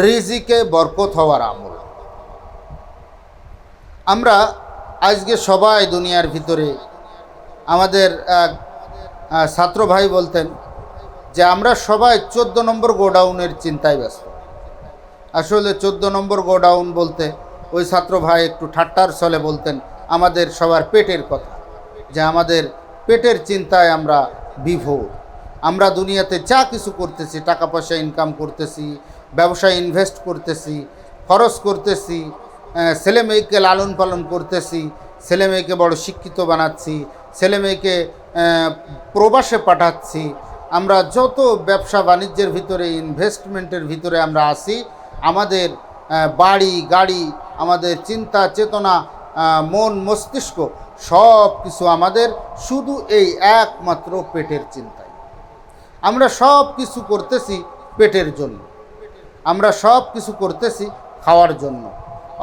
রিজিকে বরকত হওয়ার আমল। আমরা আজকে সবাই দুনিয়ার ভিতরে, আমাদের ছাত্র ভাই বলতেন যে আমরা সবাই 14 নম্বর গোডাউনের চিন্তায় ব্যস্ত। আসলে 14 নম্বর গোডাউন বলতে ওই ছাত্র ভাই একটু ঠাট্টার ছলে বলতেন আমাদের সবার পেটের কথা, যে আমাদের পেটের চিন্তায় আমরা বিভোর। আমরা দুনিয়াতে যা কিছু করতেছি, টাকা পয়সা ইনকাম করতেছি, ব্যবসায় ইনভেস্ট করতেছি, খরচ করতেছি, ছেলে মেয়েকে লালন পালন করতেছি, ছেলে মেয়েকে বড় শিক্ষিত বানাচ্ছি, ছেলে মেয়েকে প্রবাসে পাঠাচ্ছি। আমরা যত ব্যবসা বাণিজ্যের ভিতরে, ইনভেস্টমেন্টের ভিতরে আমরা আসি, আমাদের বাড়ি গাড়ি, আমাদের চিন্তা চেতনা, মন মস্তিষ্ক সব কিছু আমাদের শুধু এই একমাত্র পেটের চিন্তায়। আমরা সব কিছু করতেছি পেটের জন্য, আমরা সব কিছু করতেছি খাওয়ার জন্য।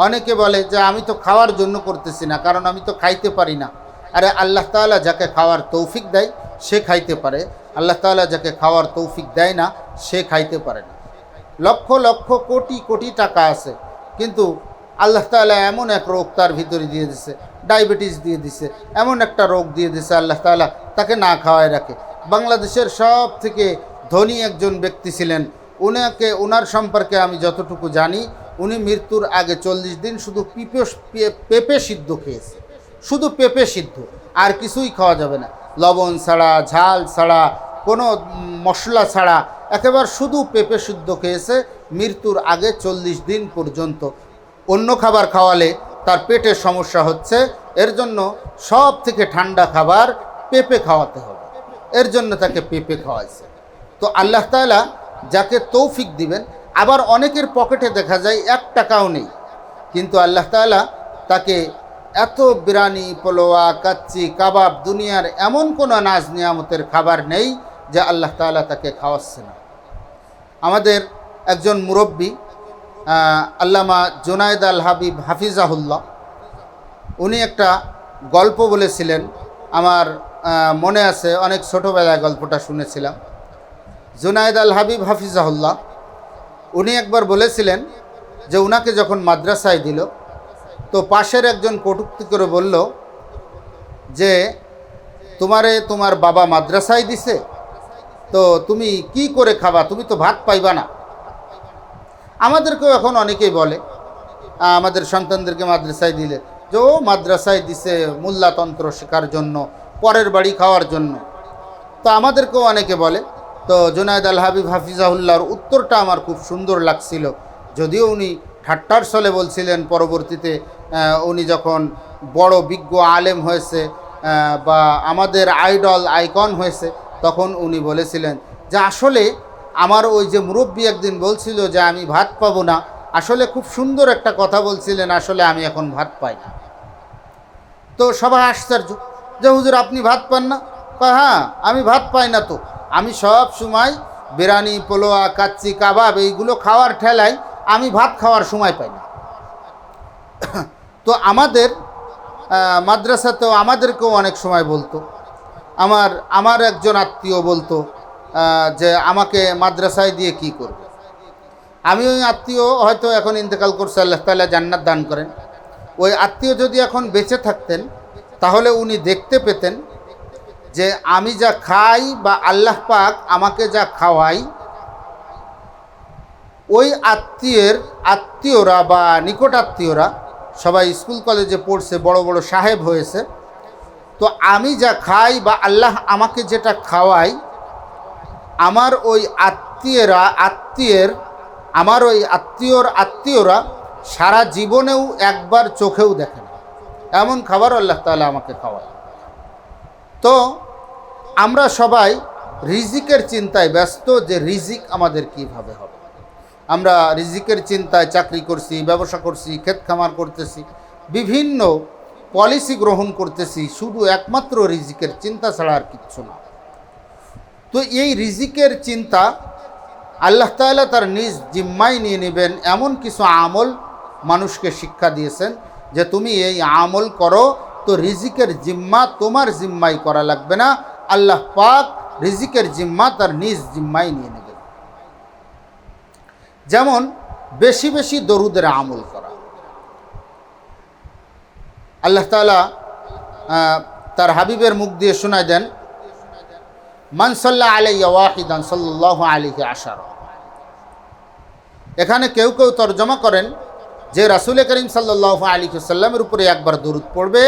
অনেকে বলে যে আমি তো খাওয়ার জন্য করতেছি না, কারণ আমি তো খাইতে পারি না। আরে আল্লাহ তাআলা যাকে খাওয়ার তৌফিক দেয় সে খাইতে পারে, আল্লাহ তাআলা যাকে খাওয়ার তৌফিক দেয় না সে খাইতে পারে না। লক্ষ লক্ষ কোটি কোটি টাকা আছে, কিন্তু আল্লাহ তাআলা এমন এক রোগ তার ভিতরে দিয়ে দিছে, ডায়াবেটিস দিয়ে দিছে, এমন একটা রোগ দিয়ে দিছে আল্লাহ তাআলা তাকে না খাওয়ায় রাখে। বাংলাদেশের সব থেকে ধনী একজন ব্যক্তি ছিলেন, ওনার সম্পর্কে আমি যতটুকু জানি, উনি মৃত্যুর আগে 40 দিন শুধু পেঁপে সিদ্ধ খেয়েছে, শুধু পেঁপে সিদ্ধ, আর কিছুই খাওয়া যাবে না, লবণ ছাড়া, ঝাল ছাড়া, কোনো মশলা ছাড়া, একেবারে শুধু পেঁপে সিদ্ধ খেয়েছে মৃত্যুর আগে 40 দিন পর্যন্ত। অন্য খাবার খাওয়ালে তার পেটের সমস্যা হচ্ছে, এর জন্য সব থেকে ঠান্ডা খাবার পেঁপে খাওয়াতে হবে, এর জন্য তাকে পেঁপে খাওয়াইছে। তো আল্লাহ তাআলা যাকে তৌফিক দিবেন, আবার অনেকের পকেটে দেখা যায় 1 টাকাও নেই, কিন্তু আল্লাহ তাআলা তাকে এত বিরিয়ানি, পোলোয়া, কাচ্চি, কাবাব, দুনিয়ার এমন কোনো নাজ নিয়ামতের খাবার নেই যে আল্লাহ তাআলা তাকে খাওয়াচ্ছে না। আমাদের একজন মুরব্বী আল্লামা জুনায়েদ আল হাবিব হাফিজাহুল্লাহ, উনি একটা গল্প বলেছিলেন, আমার মনে আছে, অনেক ছোটোবেলায় গল্পটা শুনেছিলাম। জুনায়েদ আল হাবিব হাফিজাহুল্লাহ উনি একবার বলেছিলেন যে উনাকে যখন মাদ্রাসায় দিল, তো পাশের একজন কটূক্তি করে বলল যে তোমার বাবা মাদ্রাসায় দিছে, তো তুমি কি করে খাবা, তুমি তো ভাত পাইবা না। আমাদেরকেও এখন অনেকেই বলে আমাদের সন্তানদেরকে মাদ্রাসায় দিলে, যে ও মাদ্রাসায় দিছে মোল্লাতন্ত্র শেখার জন্য, পরের বাড়ি খাওয়ার জন্য। তো আমাদেরকেও অনেকে বলে। তো জুনায়েদ আল হাবিব হাফিজাহুল্লাহর উত্তরটা আমার খুব সুন্দর লাগছিল, যদিও উনি ঠাট্টার ছলে বলছিলেন। পরবর্তীতে উনি যখন বড় বিজ্ঞ আলেম হয়েছে বা আমাদের আইডল আইকন হয়েছে, তখন উনি বলেছিলেন যে আসলে আমার ওই যে মুরব্বী একদিন বলছিল যে আমি ভাত পাবো না, আসলে খুব সুন্দর একটা কথা বলছিলেন, আসলে আমি এখন ভাত পাই না। তো সবাই আশ্চর্য যে হুজুর আপনি ভাত পান না? হ্যাঁ, আমি ভাত পাই না, তো আমি সব সময় বিরিয়ানি, পোলোয়া, কাচ্চি, কাবাব এইগুলো খাওয়ার ঠেলায় আমি ভাত খাওয়ার সময় পাই না। তো আমাদের মাদ্রাসাতেও আমাদেরকেও অনেক সময় বলতো, আমার একজন আত্মীয় বলতো যে আমাকে মাদ্রাসায় দিয়ে কি করবে। আমি ওই আত্মীয় হয়তো এখন ইন্তেকাল করছে, আল্লাহ তাআলা জান্নাত দান করেন। ওই আত্মীয় যদি এখন বেঁচে থাকতেন, তাহলে উনি দেখতে পেতেন যে আমি যা খাই বা আল্লাহ পাক আমাকে যা খাওয়াই, ওই আত্মীয়রা বা নিকট আত্মীয়রা সবাই স্কুল কলেজে পড়ছে, বড় বড় সাহেব হয়েছে। তো আমি যা খাই বা আল্লাহ আমাকে যেটা খাওয়াই, আমার ওই আত্মীয়রা সারা জীবনেও একবার চোখেও দেখে না, এমন খাবার আল্লাহ তাআলা আমাকে খাওয়ায়। তো আমরা সবাই রিজিকের চিন্তায় ব্যস্ত, যে রিজিক আমাদের কিভাবে হবে। আমরা রিজিকের চিন্তায় চাকরি করছি, ব্যবসা করছি, ক্ষেত খামার করতেছি, বিভিন্ন পলিসি গ্রহণ করতেছি, শুধু একমাত্র রিজিকের চিন্তা ছাড়া আর কিচ্ছু না। তো এই রিজিকের চিন্তা আল্লাহ তাআলা তার নিজ জিম্মায় নিয়ে নেবেন, এমন কিছু আমল মানুষকে শিক্ষা দিয়েছেন যে তুমি এই আমল করো, তো রিজিকের জিম্মা তোমার জিম্মায় করা লাগবে না, আল্লাহ পাক রিজিকের জিম্মা তার নিজ জিম্মায় নিয়ে নেবেন। যেমন বেশি বেশি দরুদের আমল করা। আল্লাহ তাআলা তার হাবিবের মুখ দিয়ে শোনায় দেন, মান সাল্লা আলাইয়া ওয়াহিদান সাল্লাল্লাহু আলাইহি আশারা। এখানে কেউ কেউ তর্জমা করেন যে রাসূল করিম সাল্লাল্লাহু আলাইহি ওয়াসাল্লামের উপরে একবার দরুদ পড়বে,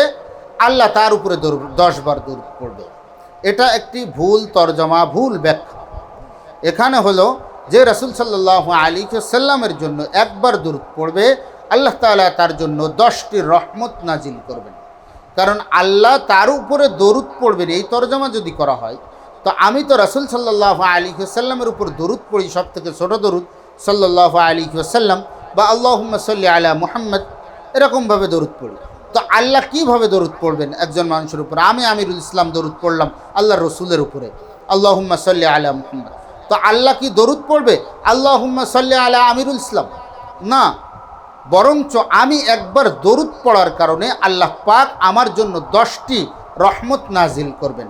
আল্লাহ তার উপরে 10 বার দরুদ পড়বে। এটা একটি ভুল তর্জমা, ভুল ব্যাখ্যা। এখানে হলো যে রাসূল সাল্লাল্লাহু আলাইহি ওয়াসাল্লামের জন্য একবার দরুদ পড়বে, আল্লাহ তাআলা তার জন্য 10টি রহমত নাজিল করবেন। কারণ আল্লাহ তার উপরে দরুদ পড়বেন, এই তর্জমা যদি করা হয়, তো আমি তো রাসূল সাল্লাল্লাহু আলাইহি ওয়াসাল্লামের উপর দরুদ পড়ি, সব থেকে ছোট দরুদ সাল্লাল্লাহু আলাইহি ওয়াসাল্লাম বা আল্লাহুম্মা সাল্লি আলা মুহাম্মদ, এরকমভাবে দরুদ পড়ি। তো আল্লাহ কীভাবে দরুদ পড়বেন একজন মানুষের উপরে? আমি আমিরুল ইসলাম দরুদ পড়লাম আল্লাহর রসুলের উপরে, আল্লাহুম্মা সাল্লি আলা মুহাম্মদ। তো আল্লাহ কি দরুদ পড়বে আল্লাহুম্মা সাল্লি আলা আমিরুল ইসলাম? না, বরঞ্চ আমি একবার দরুদ পড়ার কারণে আল্লাহ পাক আমার জন্য 10টি রহমত নাজিল করবেন।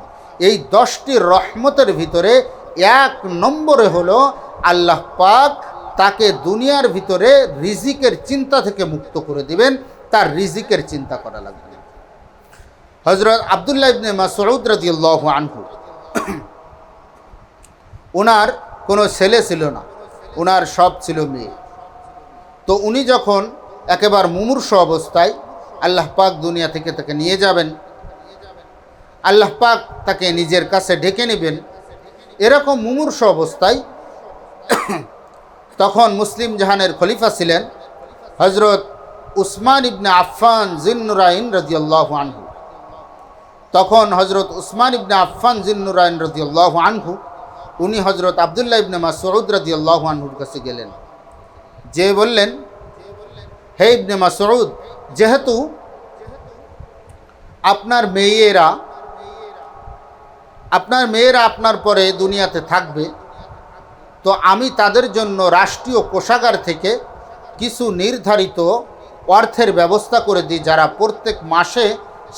এই 10টি রহমতের ভিতরে 1 নম্বরে হলো আল্লাহ পাক তাকে দুনিয়ার ভিতরে রিজিকের চিন্তা থেকে মুক্ত করে দিবেন, তার রিজিকের চিন্তা করা লাগবে না। হযরত আব্দুল্লাহ ইবনে মাসউদ রাদিয়াল্লাহু আনহু, ওনার কোনো ছেলে ছিল না, ওনার সব ছিল মেয়ে। তো উনি যখন একেবারে মুমূর্ষ অবস্থায় আল্লাহ পাক দুনিয়া থেকে তাকে নিয়ে যাবেন, আল্লাহ পাক তাকে নিজের কাছে ডেকে নেবেন, এরকম মুমূর্ষ অবস্থায় তখন মুসলিম জাহানের খলিফা ছিলেন হযরত উসমান ইবনে আফফান জিন্নুরাইন রাদিয়াল্লাহু আনহু। তখন হযরত উসমান ইবনে আফফান জিন্নুরাইন রাদিয়াল্লাহু আনহু উনি হযরত আব্দুল্লাহ ইবনে মাসউদ রাদিয়াল্লাহু আনহুর কাছে গেলেন, যে বললেন, হে ইবনে মাসউদ, যেহেতু আপনার মেয়েরা আপনার পরে দুনিয়াতে থাকবে, তো আমি তাদের জন্য রাষ্ট্রীয় কোষাগার থেকে কিছু নির্ধারিত অর্থের ব্যবস্থা করে দিই, যারা প্রত্যেক মাসে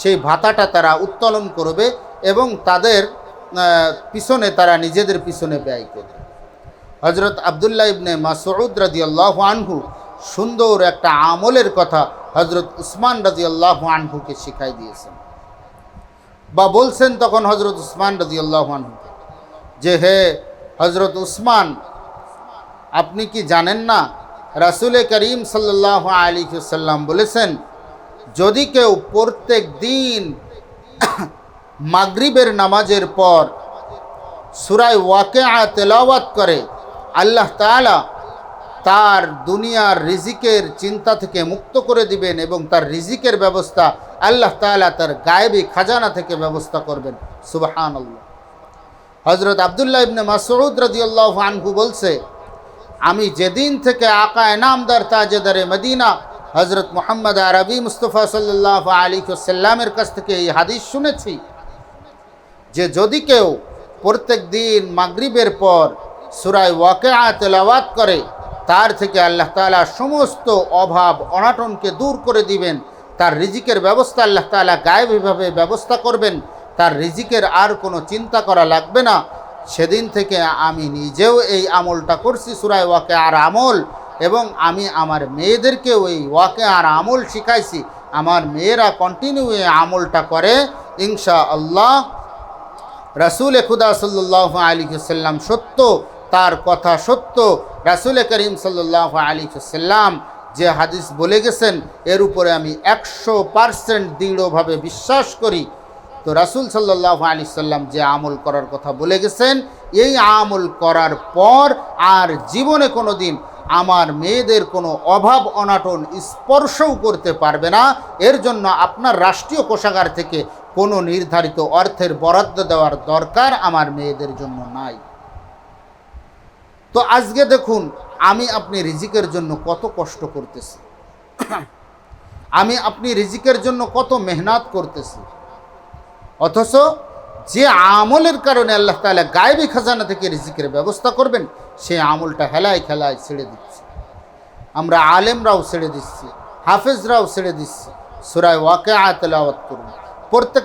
সেই ভাতাটা তারা উত্তোলন করবে এবং তাদের পিছনে তারা নিজেদের পিছনে ব্যয় করবে। হযরত আব্দুল্লাহ ইবনে মাসউদ রাদিয়াল্লাহু আনহু সুন্দর একটা আমলের কথা হযরত উসমান রাদিয়াল্লাহু আনহুকে শিখাই দিয়েছেন, বা বলছেন তখন হযরত উসমান রাদিয়াল্লাহু আনহু যে, হে হযরত উসমান, আপনি কি জানেন না রাসূল করিম সাল্লাল্লাহু আলাইহি ওয়াসাল্লাম বলেছেন, যদি কেউ প্রত্যেক দিন মাগরিবের নামাজের পর সূরা ওয়াকিয়া তেলাওয়াত করে, আল্লাহ তাআলা তার দুনিয়ার রিজিকের চিন্তা থেকে মুক্ত করে দিবেন এবং তার রিজিকের ব্যবস্থা আল্লাহ তাআলা তার গায়েবী খাজানা থেকে ব্যবস্থা করবেন। সুবহানাল্লাহ। হযরত আব্দুল্লাহ ইবনে মাসউদ রাদিয়াল্লাহু আনহু বলছে, আমি যেদিন থেকে আকা ইনামদার তাজেদারে মদিনা হযরত মুহাম্মদ আরবি মুস্তাফা সাল্লাল্লাহু আলাইহি ওয়াসাল্লামের কাছ থেকে এই হাদিস শুনেছি যে যদি কেউ প্রত্যেক দিন মাগরিবের পর সূরা ওয়াকিয়া তেলাওয়াত করে, তার থেকে আল্লাহ তাআলা সমস্ত অভাব অনাটনকে দূর করে দিবেন, তার রিজিকের ব্যবস্থা আল্লাহ তাআলা গায়েবীভাবে ব্যবস্থা করবেন, তার রিজিকের আর কোনো চিন্তা করা লাগবে না। সেদিন থেকে আমি নিজেও এই আমলটা করছি, সূরা ওয়াকিয়ার আমল, এবং আমি আমার মেয়েদেরকেও এই ওয়াকিয়ার আমল শিখাইছি। আমার মেয়েরা কন্টিনিউ এই আমলটা করে ইনশাআল্লাহ। রাসূল খুদা সাল্লাল্লাহু আলাইহি ওয়াসাল্লাম সত্য, তার কথা সত্য। রাসূল করিম সাল্লাল্লাহু আলাইহি ওয়াসাল্লাম যে হাদিস বলে গেছেন এর উপরে আমি 100% দৃঢ়ভাবে বিশ্বাস করি। তো রাসূল সাল্লাল্লাহু আলাইহি ওয়াসাল্লাম যে আমল করার কথা বলে গেছেন, এই আমল করার পর আর জীবনে কোনো দিন আমার মেয়েদের কোনো অভাব অনাটন স্পর্শও করতে পারবে না। এর জন্য আপনার রাষ্ট্রীয় কোষাগার থেকে কোনো নির্ধারিত অর্থের বরাদ্দ দেওয়ার দরকার আমার মেয়েদের জন্য নাই। তো আজকে দেখুন, আমি আপনি রিজিকের জন্য কত কষ্ট করতেছি, আমি আপনি রিজিকের জন্য কত মেহনত করতেছি, অথচ যে আমলের কারণে আল্লাহ তাআলা গায়েবী খাজানা থেকে রিজিকের ব্যবস্থা করবেন, সেই আমলটা হেলায় খেলায় ছেড়ে দিচ্ছি। আমরা আলেমরাও ছেড়ে দিচ্ছি, হাফেজরাও ছেড়ে দিচ্ছি। সূরা ওয়াকিয়া তেলাওয়াত করুন, প্রত্যেক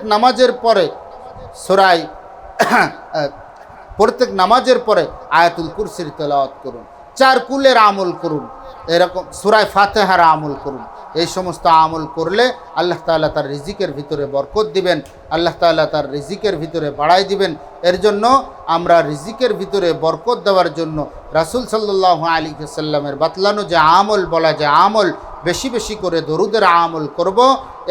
নামাজের পরে আয়াতুল কুরসির তেলাওয়াত করুন, 4 কুলের আমল করুন, এরকম সূরা ফাতিহার আমল করুন। এই সমস্ত আমল করলে আল্লাহ তাআলা তার রিজিকের ভিতরে বরকত দিবেন, আল্লাহ তাআলা তার রিজিকের ভিতরে বাড়াই দিবেন। এর জন্য আমরা রিজিকের ভিতরে বরকত দেওয়ার জন্য রাসূল সাল্লাল্লাহু আলাইহি ওয়াসাল্লামের বাতলানো যে আমল, বলা যে আমল, বেশি বেশি করে দরুদের আমল করব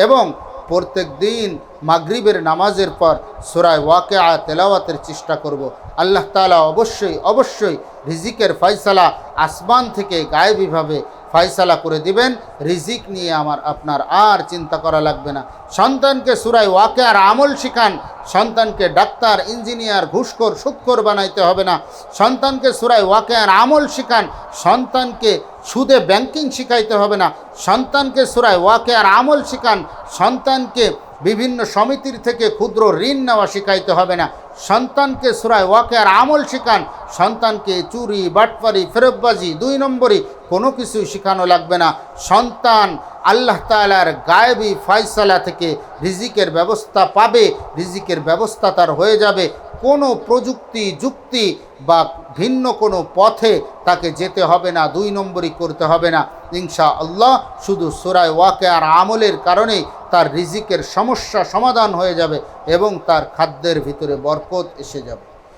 এবং প্রত্যেক দিন মাগরিবের নামাজের পর সূরা ওয়াকিয়া তেলাওয়াতের চেষ্টা করব। আল্লাহ তাআলা অবশ্যই অবশ্যই রিজিকের ফয়সালা আসমান থেকে গায়েবীভাবে ফয়সালা করে দিবেন। রিজিক নিয়ে আপনার আর চিন্তা করা লাগবে না। সন্তানকে সূরা ওয়াকিয়ার আমল শিখান, সন্তানকে ডাক্তার, ইঞ্জিনিয়ার, ঘুষখোর, সুদখোর বানাইতে হবে না। সন্তানকে সূরা ওয়াকিয়ার আমল শিখান, সন্তানকে সুদে ব্যাংকিং শিখাইতে হবে না। সন্তানকে সূরা ওয়াকিয়ার আমল শিখান, সন্তানকে বিভিন্ন সমিতির থেকে ক্ষুদ্র ঋণ নেওয়া শিখাইতে হবে না। সন্তানকে সূরা ওয়াকিয়ার আমল শিখান, সন্তানকে চুরি, বাটপারি, ফেরতবাজি, 2 নম্বরই কোনো কিছুই শেখানো লাগবে না। সন্তান আল্লাহ তাআলার গায়েবী ফয়সালা থেকে রিজিকের ব্যবস্থা পাবে, রিজিকের ব্যবস্থা তার হয়ে যাবে। কোনো প্রযুক্তি, যুক্তি বা ভিন্ন কোনো পথে তাকে যেতে হবে না, 2 নম্বরই করতে হবে না। ইনশাআল্লাহ শুধু সূরা ওয়াকিয়ার আমলের কারণেই তার রিজিকের সমস্যা সমাধান হয়ে যাবে এবং তার খাদ্যের ভিতরে বরকত এসে যাবে।